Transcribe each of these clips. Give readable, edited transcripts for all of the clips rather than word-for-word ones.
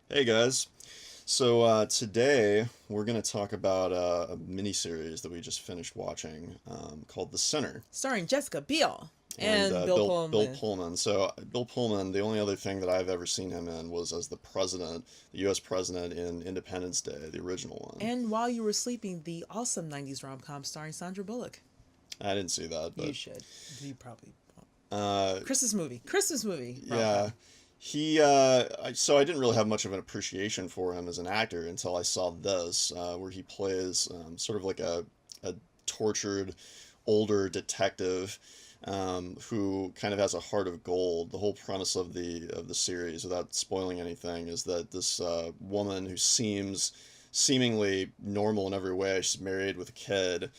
Hey guys. So today we're going to talk about a miniseries that we just finished watching called The Sinner, Starring Jessica Biel and and Bill Bill Pullman. Pullman. So Bill Pullman, the only other thing that I've ever seen him in was as the president, the U.S. president in Independence Day, the original one. And While You Were Sleeping, the awesome 90s rom com starring Sandra Bullock. I didn't see that, You but should. You probably won't. uh, Christmas movie. Christmas movie rom yeah. com. So I didn't really have much of an appreciation for him as an actor until I saw this, where he plays sort of like a tortured older detective who kind of has a heart of gold. The whole premise of the series, without spoiling anything, is that this woman who seems seemingly normal in every way, she's married with a kid,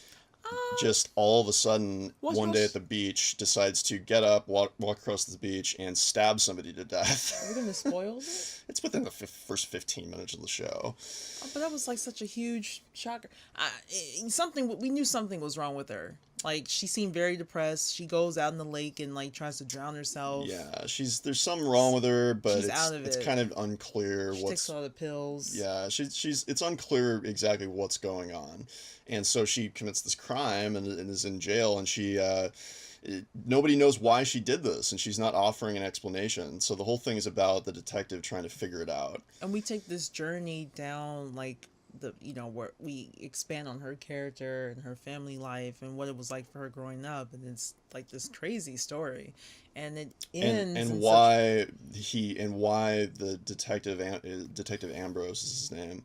Um, just all of a sudden watch, one day watch. at the beach decides to get up, walk across the beach, and stab somebody to Are we death. gonna spoil it? It's within the first 15 minutes of the show. But that was like such a huge shocker. Something we knew something was wrong with her. Like she seemed very depressed. She goes out in the lake and like tries to drown herself. Yeah, there's something wrong with her, but She's out of it's it. kind of unclear She takes a what's lot of pills. yeah, she's it's unclear exactly what's going on. And so she commits this crime and is in jail, and nobody knows why she did this, and she's not offering an explanation. So the whole thing is about the detective trying to figure it out. And we take this journey down like where we expand on her character and her family life and what it was like for her growing up, and it's like this crazy story, and it ends And in such why the detective Ambrose is his name,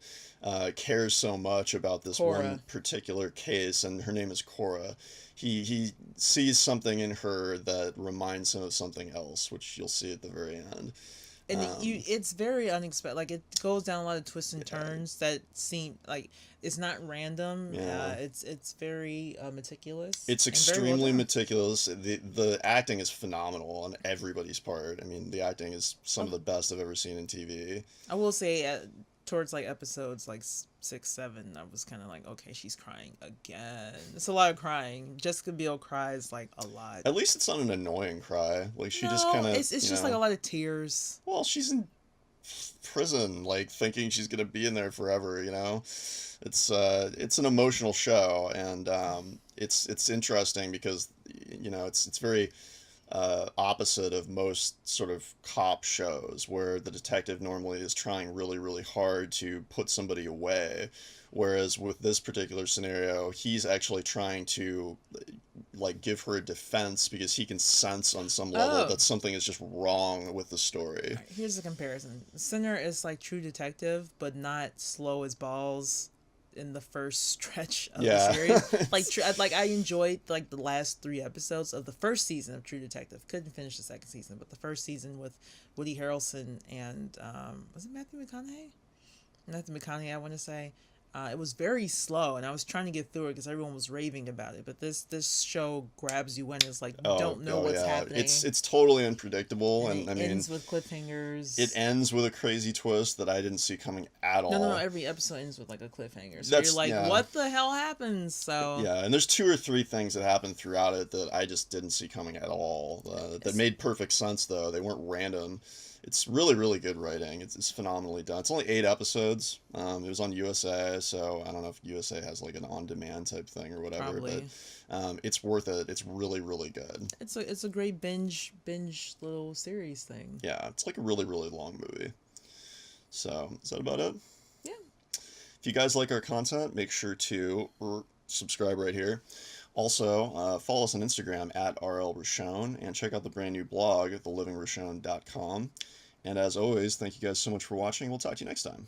cares so much about this one Cora. particular case, and her name is Cora. He sees something in her that reminds him of something else, which you'll see at the very end. And Um, it's very unexpected. Like it goes down a lot of twists and yeah, turns that seem like it's not random. yeah. It's very meticulous It's and very well extremely done. meticulous. The acting is phenomenal on everybody's part. I mean, the acting is some of the best I've ever seen in TV. I will say, towards like episodes like 6, 7, I was kind of like, okay, she's crying again. It's a lot of crying. Jessica Biel cries like a lot. At least it's not an annoying cry. Like she just No, kind of, it's just like a lot of tears. well, she's in prison, like thinking she's gonna be in there forever. It's an emotional show, and it's interesting because it's very opposite of most sort of cop shows where the detective normally is trying really, really hard to put somebody away. Whereas with this particular scenario, he's actually trying to like give her a defense because he can sense on some level Oh, that something is just wrong with the story. here's the comparison. Sinner is like True Detective, but not slow as balls in the first stretch of the Yeah. series. Like I enjoyed like the last 3 episodes of the first season of True Detective. Couldn't finish the second season, but the first season with Woody Harrelson and was it Matthew McConaughey? Matthew McConaughey, I want to say. It was very slow, and I was trying to get through it because everyone was raving about it. But this show grabs you when it's like you Oh, don't know oh what's yeah. happening, It's totally unpredictable, and and it I mean, ends with it cliffhangers. ends with a crazy twist that I didn't see coming at No. all. Every episode ends with like a cliffhanger, so you're That's like, yeah. "What the hell happens?" So Yeah, and there's two or three things that happen throughout it that I just didn't see coming at all. That it's made perfect sense though. They weren't random. It's really, really good writing. It's phenomenally done. It's only 8 episodes. It was on USA, so I don't know if USA has like an on-demand type thing or whatever, but probably it's worth it. It's really, really good. it's a great binge little series thing. Yeah, it's like a really, really long movie. So, is that about it? Yeah. If you guys like our content, make sure to subscribe right here. Also, follow us on Instagram at RLRichonne and check out the brand new blog at TheLivingRichonne.blog. And as always, thank you guys so much for watching. We'll talk to you next time.